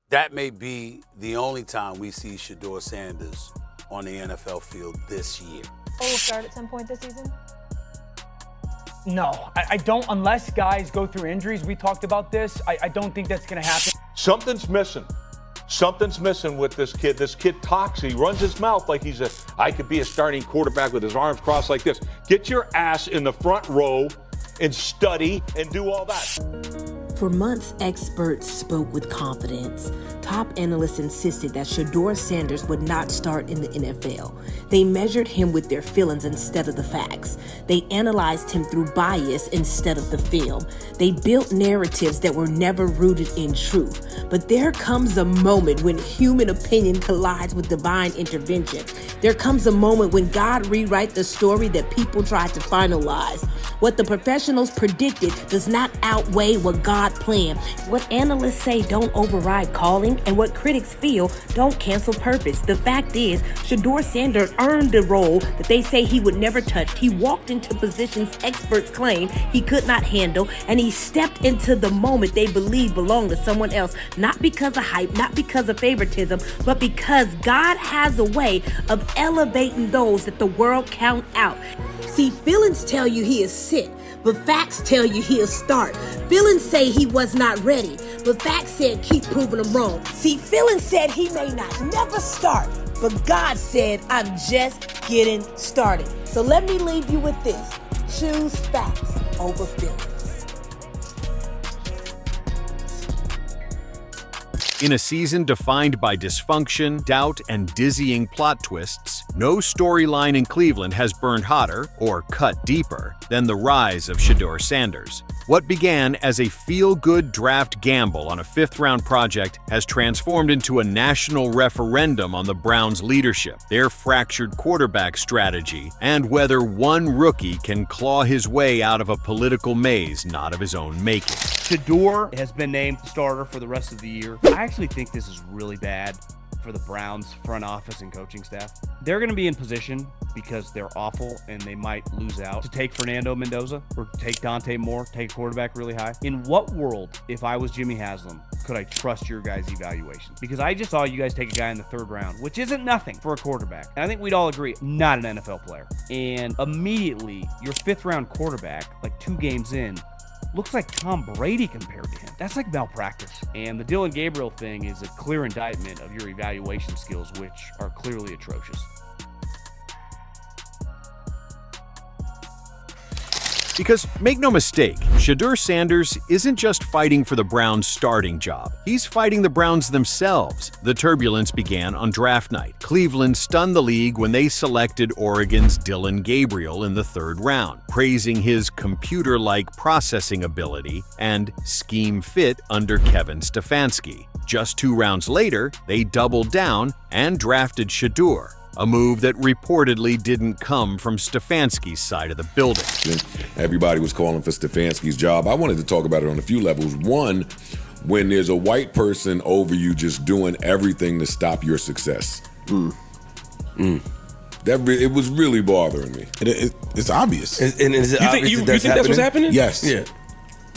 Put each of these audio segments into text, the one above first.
that may be the only time we see Shedeur Sanders on the NFL field this year. Will start at some point this season? No, I don't, unless guys go through injuries. We talked about this. I don't think that's going to happen. Something's missing. Something's missing with this kid. This kid talks. He runs his mouth like I could be a starting quarterback with his arms crossed like this. Get your ass in the front row and study and do all that. For months, experts spoke with confidence. Top analysts insisted that Shedeur Sanders would not start in the NFL. They measured him with their feelings instead of the facts. They analyzed him through bias instead of the film. They built narratives that were never rooted in truth. But there comes a moment when human opinion collides with divine intervention. There comes a moment when God rewrites the story that people tried to finalize. What the professionals predicted does not outweigh what God planned. What analysts say don't override calling, and what critics feel don't cancel purpose. The fact is, Shedeur Sanders earned the role that they say he would never touch. He walked into positions experts claim he could not handle, and he stepped into the moment they believe belonged to someone else, not because of hype, not because of favoritism, but because God has a way of elevating those that the world count out. See, feelings tell you he is sick, but facts tell you he'll start. Feelings say he was not ready, but facts said keep proving him wrong. See, feelings said he may not never start, but God said I'm just getting started. So let me leave you with this. Choose facts over feelings. In a season defined by dysfunction, doubt, and dizzying plot twists, no storyline in Cleveland has burned hotter or cut deeper than the rise of Shedeur Sanders. What began as a feel-good draft gamble on a fifth-round project has transformed into a national referendum on the Browns' leadership, their fractured quarterback strategy, and whether one rookie can claw his way out of a political maze not of his own making. Shedeur has been named starter for the rest of the year. I actually think this is really bad for the Browns front office and coaching staff. They're going to be in position because they're awful and they might lose out to take Fernando Mendoza or take Dante Moore, take a quarterback really high. In what world, if I was Jimmy Haslam, could I trust your guys' evaluation? Because I just saw you guys take a guy in the third round, which isn't nothing for a quarterback. And I think we'd all agree, not an NFL player. And immediately, your fifth round quarterback, like 2 games in, looks like Tom Brady compared to him. That's like malpractice. And the Dillon Gabriel thing is a clear indictment of your evaluation skills, which are clearly atrocious. Because make no mistake, Shedeur Sanders isn't just fighting for the Browns' starting job. He's fighting the Browns themselves. The turbulence began on draft night. Cleveland stunned the league when they selected Oregon's Dillon Gabriel in the 3rd round, praising his computer-like processing ability and scheme fit under Kevin Stefanski. Just 2 rounds later, they doubled down and drafted Shedeur, a move that reportedly didn't come from Stefanski's side of the building. Everybody was calling for Stefanski's job. I wanted to talk about it on a few levels. One, when there's a white person over you just doing everything to stop your success. It was really bothering me. It's obvious. And is it obvious you think that's what's happening? Yes. Yeah.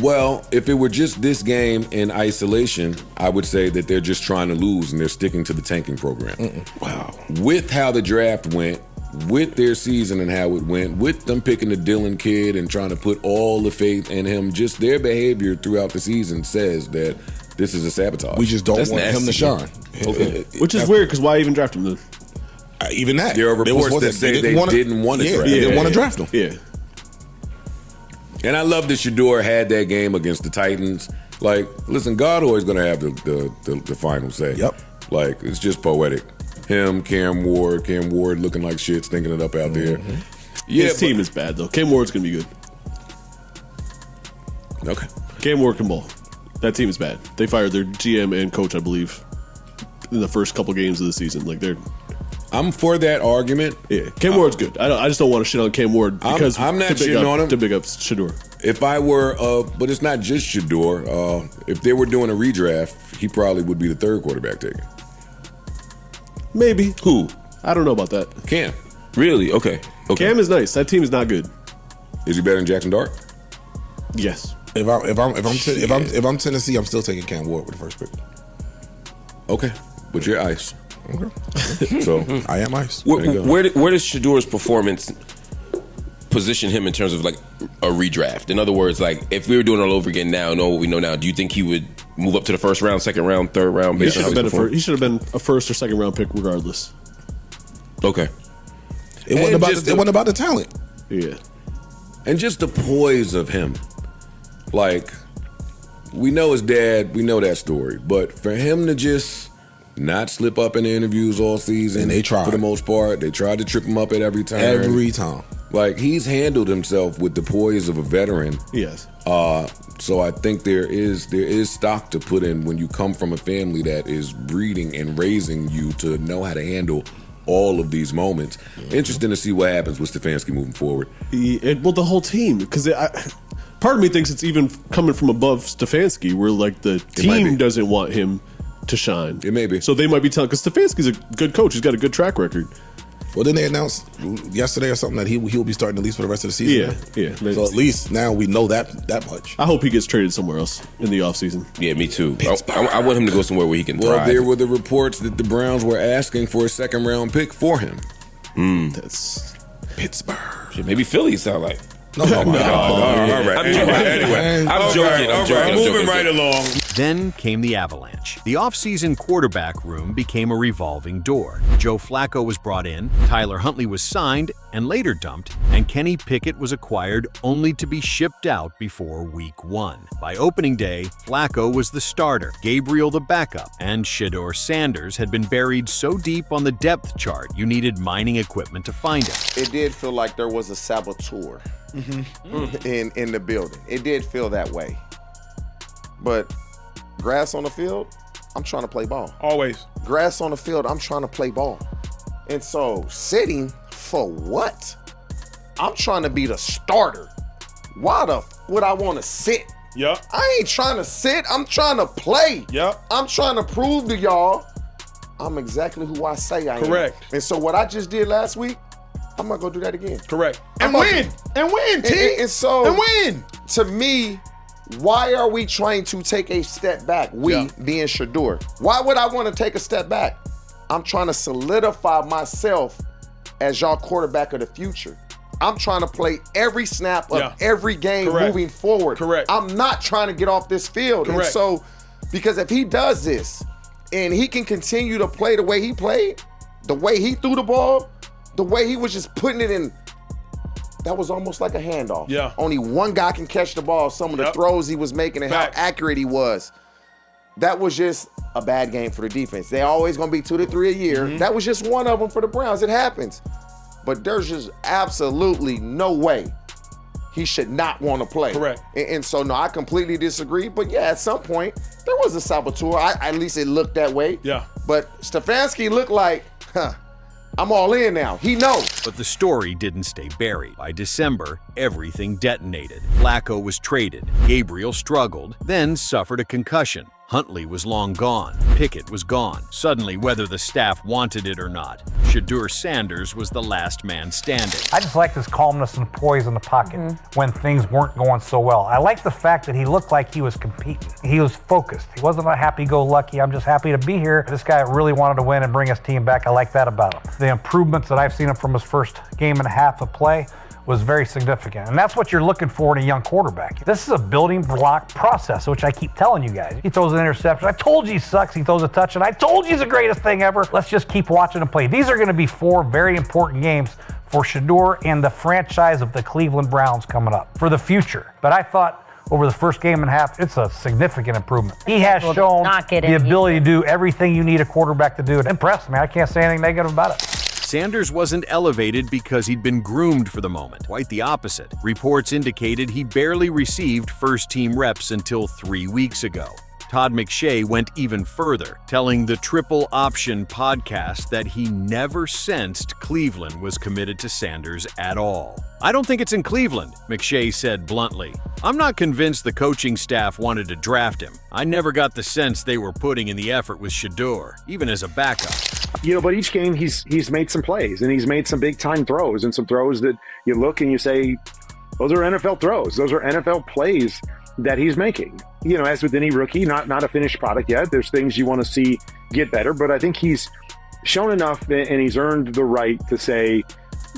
Well, if it were just this game in isolation, I would say that they're just trying to lose and they're sticking to the tanking program. Wow. With how the draft went, with their season and how it went, with them picking the Dillon kid and trying to put all the faith in him, just their behavior throughout the season says that this is a sabotage. We just don't want him to shine. Okay. Which is weird, because why even draft him then? Even that. There are reports that say they didn't want to draft him. They didn't want to draft him. Yeah. And I love that Shedeur had that game against the Titans. Like, listen, God always going to have the final say. Yep. Like, it's just poetic. Him, Cam Ward looking like shit, stinking it up out there. Yeah, his team is bad, though. Cam Ward's going to be good. Okay. Cam Ward can ball. That team is bad. They fired their GM and coach, I believe, in the first couple games of the season. Like, I'm for that argument. Yeah, Cam Ward's good. I just don't want to shit on Cam Ward because I'm not shitting on him to big up Shedeur. If I were, but it's not just Shedeur. If they were doing a redraft, he probably would be the 3rd quarterback taken. Maybe. Who? I don't know about that. Cam. Really? Okay. Cam is nice. That team is not good. Is he better than Jackson Dart? Yes. If I'm Tennessee, I'm still taking Cam Ward with the first pick. Okay, but you're ice. Okay. So I am ice. Where does Shedeur's performance position him in terms of like a redraft? In other words, like if we were doing it all over again now, know what we know now, do you think he would move up to the first round, second round, third round? He should have been a first or second round pick regardless. Okay. It wasn't about the talent. Yeah. And just the poise of him. Like, we know his dad, we know that story. But for him to just not slip up in the interviews all season, and they tried. For the most part, they tried to trip him up at every time. Every time. Like, he's handled himself with the poise of a veteran. Yes. So I think there is stock to put in when you come from a family that is breeding and raising you to know how to handle all of these moments. Interesting to see what happens with Stefanski moving forward. Well, the whole team, because part of me thinks it's even coming from above Stefanski, where like the team doesn't want him to shine. It may be. So they might be telling, because Stefanski's a good coach. He's got a good track record. Well, didn't they announce yesterday or something that he'll be starting at least for the rest of the season? Yeah. So at least now we know that much. I hope he gets traded somewhere else in the offseason. Yeah, me too. I want him to go somewhere where he can thrive. Well, there were the reports that the Browns were asking for a second round pick for him. That's Pittsburgh. Shit, maybe Philly sound like. No. All right. Anyway, I'm joking. Moving right along. Then came the avalanche. The offseason quarterback room became a revolving door. Joe Flacco was brought in, Tyler Huntley was signed and later dumped, and Kenny Pickett was acquired only to be shipped out before week 1. By opening day, Flacco was the starter, Gabriel the backup, and Shedeur Sanders had been buried so deep on the depth chart you needed mining equipment to find him. It did feel like there was a saboteur in the building. It did feel that way. But grass on the field, I'm trying to play ball. Always. Grass on the field, I'm trying to play ball. And so sitting for what? I'm trying to be the starter. Why would I want to sit? Yep. I ain't trying to sit. I'm trying to play. Yep. I'm trying to prove to y'all I'm exactly who I say I am. Correct. And so what I just did last week, I'm not going to do that again. Correct. And win, T. And so, and win. To me, why are we trying to take a step back? We being Shedeur. Why would I want to take a step back? I'm trying to solidify myself as y'all quarterback of the future. I'm trying to play every snap of every game moving forward. Correct. I'm not trying to get off this field. Correct. And so, because if he does this and he can continue to play the way he played, the way he threw the ball, the way he was just putting it in, that was almost like a handoff. Yeah. Only one guy can catch the ball. Some of the throws he was making and Facts. how accurate he was. That was just a bad game for the defense. They're always going to be 2 to 3 a year. That was just one of them for the Browns. It happens. But there's just absolutely no way he should not want to play. Correct. And so, no, I completely disagree. But, yeah, at some point, there was a saboteur. At least it looked that way. Yeah. But Stefanski looked like, I'm all in now. He knows. But the story didn't stay buried. By December, everything detonated. Flacco was traded. Gabriel struggled, then suffered a concussion. Huntley was long gone. Pickett was gone. Suddenly, whether the staff wanted it or not, Shedeur Sanders was the last man standing. I just like his calmness and poise in the pocket when things weren't going so well. I like the fact that he looked like he was competing. He was focused. He wasn't a happy-go-lucky, I'm just happy to be here. This guy really wanted to win and bring his team back. I like that about him. The improvements that I've seen him from his first game and a half of play was very significant. And that's what you're looking for in a young quarterback. This is a building block process, which I keep telling you guys. He throws an interception. I told you he sucks. He throws a touch, and I told you he's the greatest thing ever. Let's just keep watching him play. These are going to be 4 very important games for Shedeur and the franchise of the Cleveland Browns coming up for the future. But I thought over the first game and a half, it's a significant improvement. He has shown the ability to do everything you need a quarterback to do. It impressed me. I can't say anything negative about it. Sanders wasn't elevated because he'd been groomed for the moment. Quite the opposite. Reports indicated he barely received first-team reps until 3 weeks ago. Todd McShay went even further, telling the Triple Option podcast that he never sensed Cleveland was committed to Sanders at all. I don't think it's in Cleveland, McShay said bluntly. I'm not convinced the coaching staff wanted to draft him. I never got the sense they were putting in the effort with Shedeur, even as a backup. You know, but each game he's made some plays, and he's made some big-time throws, and some throws that you look and you say, those are NFL throws. Those are NFL plays that he's making. as with any rookie, not a finished product yet. There's things you want to see get better, but I think he's shown enough and he's earned the right to say,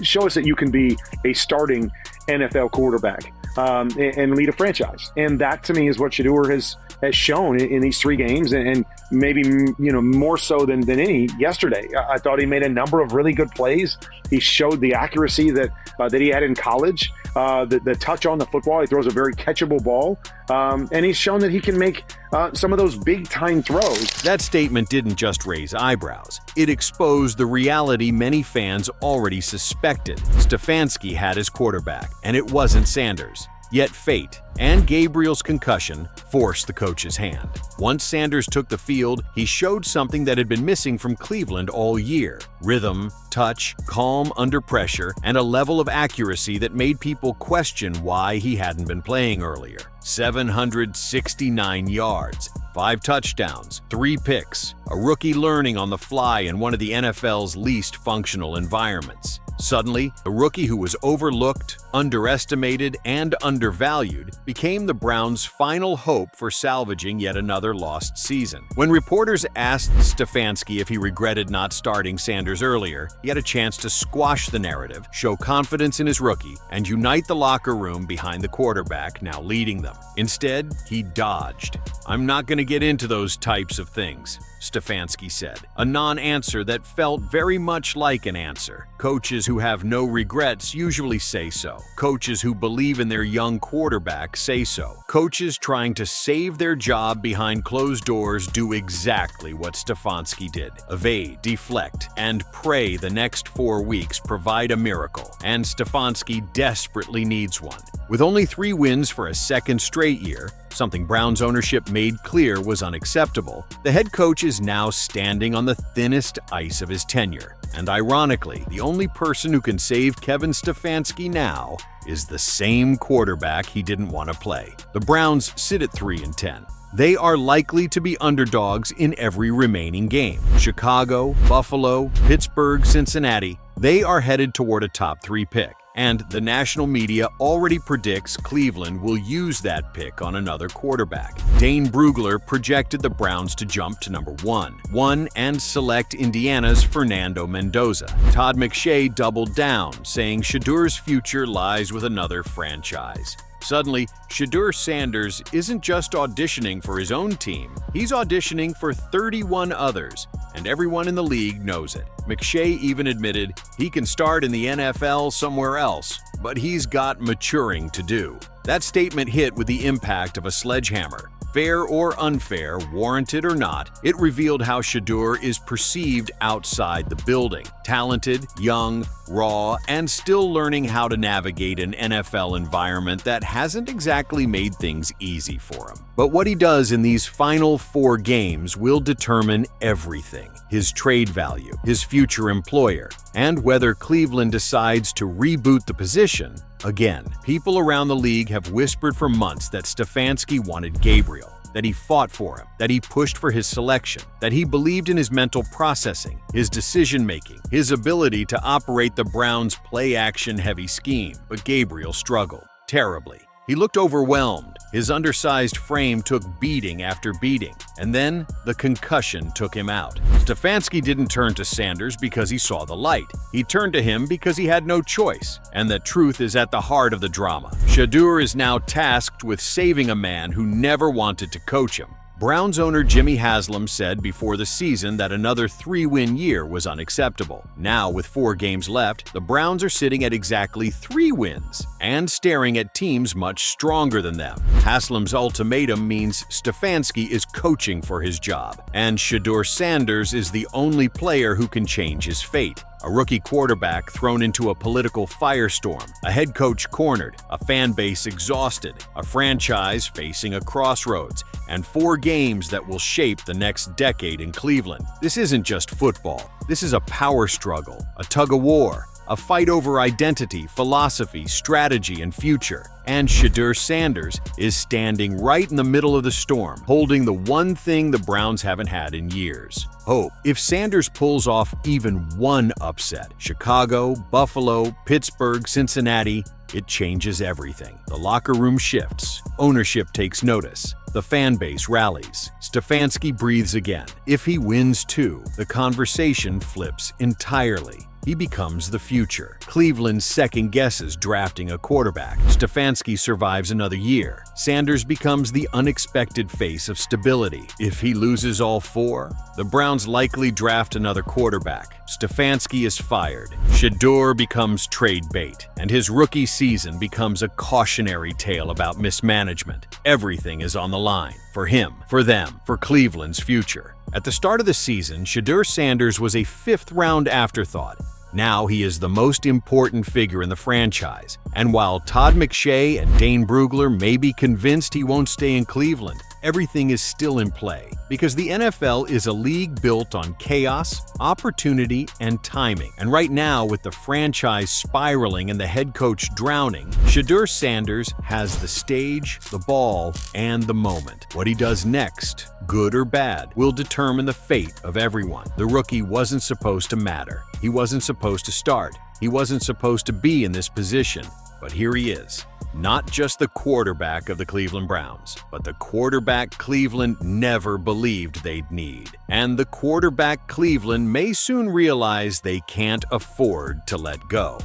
show us that you can be a starting NFL quarterback and lead a franchise. And that to me is what Shedeur has shown in these 3 games, and maybe more so than any yesterday. I thought he made a number of really good plays. He showed the accuracy that he had in college, the touch on the football. He throws a very catchable ball, and he's shown that he can make some of those big time throws. That statement didn't just raise eyebrows. It exposed the reality many fans already suspected. Stefanski had his quarterback, and it wasn't Sanders. Yet fate and Gabriel's concussion forced the coach's hand. Once Sanders took the field, he showed something that had been missing from Cleveland all year: rhythm, touch, calm under pressure, and a level of accuracy that made people question why he hadn't been playing earlier. 769 yards, 5 touchdowns, 3 picks, a rookie learning on the fly in one of the NFL's least functional environments. Suddenly, the rookie who was overlooked, underestimated, and undervalued became the Browns' final hope for salvaging yet another lost season. When reporters asked Stefanski if he regretted not starting Sanders earlier, he had a chance to squash the narrative, show confidence in his rookie, and unite the locker room behind the quarterback now leading them. Instead, he dodged. "I'm not going to get into those types of things," Stefanski said, a non-answer that felt very much like an answer. Coaches who have no regrets usually say so. Coaches who believe in their young quarterback say so. Coaches trying to save their job behind closed doors do exactly what Stefanski did: evade, deflect, and pray the next 4 weeks provide a miracle. And Stefanski desperately needs one. With only 3 wins for a second straight year, something Browns ownership made clear was unacceptable, the head coach is now standing on the thinnest ice of his tenure. And ironically, the only person who can save Kevin Stefanski now is the same quarterback he didn't want to play. The Browns sit at 3-10. They are likely to be underdogs in every remaining game. Chicago, Buffalo, Pittsburgh, Cincinnati, they are headed toward a top 3 pick. And the national media already predicts Cleveland will use that pick on another quarterback. Dane Brugler projected the Browns to jump to number 1 and select Indiana's Fernando Mendoza. Todd McShay doubled down, saying Shedeur's future lies with another franchise. Suddenly, Shedeur Sanders isn't just auditioning for his own team, he's auditioning for 31 others, and everyone in the league knows it. McShay even admitted he can start in the NFL somewhere else, but he's got maturing to do. That statement hit with the impact of a sledgehammer. Fair or unfair, warranted or not, it revealed how Shedeur is perceived outside the building. Talented, young, raw, and still learning how to navigate an NFL environment that hasn't exactly made things easy for him. But what he does in these final 4 games will determine everything: his trade value, his future employer, and whether Cleveland decides to reboot the position. Again, people around the league have whispered for months that Stefanski wanted Gabriel, that he fought for him, that he pushed for his selection, that he believed in his mental processing, his decision-making, his ability to operate the Browns' play-action heavy scheme. But Gabriel struggled terribly. He looked overwhelmed. His undersized frame took beating after beating, and then the concussion took him out. Stefanski didn't turn to Sanders because he saw the light. He turned to him because he had no choice, and the truth is at the heart of the drama. Shedeur is now tasked with saving a man who never wanted to coach him. Browns owner Jimmy Haslam said before the season that another 3-win year was unacceptable. Now, with 4 games left, the Browns are sitting at exactly 3 wins and staring at teams much stronger than them. Haslam's ultimatum means Stefanski is coaching for his job, and Shedeur Sanders is the only player who can change his fate. A rookie quarterback thrown into a political firestorm, a head coach cornered, a fan base exhausted, a franchise facing a crossroads, and 4 games that will shape the next decade in Cleveland. This isn't just football. This is a power struggle, a tug-of-war, a fight over identity, philosophy, strategy, and future. And Shedeur Sanders is standing right in the middle of the storm, holding the one thing the Browns haven't had in years: hope. If Sanders pulls off even one upset, Chicago, Buffalo, Pittsburgh, Cincinnati, it changes everything. The locker room shifts. Ownership takes notice. The fan base rallies. Stefanski breathes again. If he wins too, the conversation flips entirely. He becomes the future. Cleveland second guesses drafting a quarterback. Stefanski survives another year. Sanders becomes the unexpected face of stability. If he loses all four, the Browns likely draft another quarterback. Stefanski is fired. Shedeur becomes trade bait, and his rookie season becomes a cautionary tale about mismanagement. Everything is on the line. For him, for them, for Cleveland's future. At the start of the season, Shedeur Sanders was a fifth-round afterthought. Now he is the most important figure in the franchise. And while Todd McShay and Dane Brugler may be convinced he won't stay in Cleveland, everything is still in play because the NFL is a league built on chaos, opportunity, and timing. And right now, with the franchise spiraling and the head coach drowning, Shedeur Sanders has the stage, the ball, and the moment. What he does next, good or bad, will determine the fate of everyone. The rookie wasn't supposed to matter. He wasn't supposed to start. He wasn't supposed to be in this position. But here he is. Not just the quarterback of the Cleveland Browns, but the quarterback Cleveland never believed they'd need. And the quarterback Cleveland may soon realize they can't afford to let go.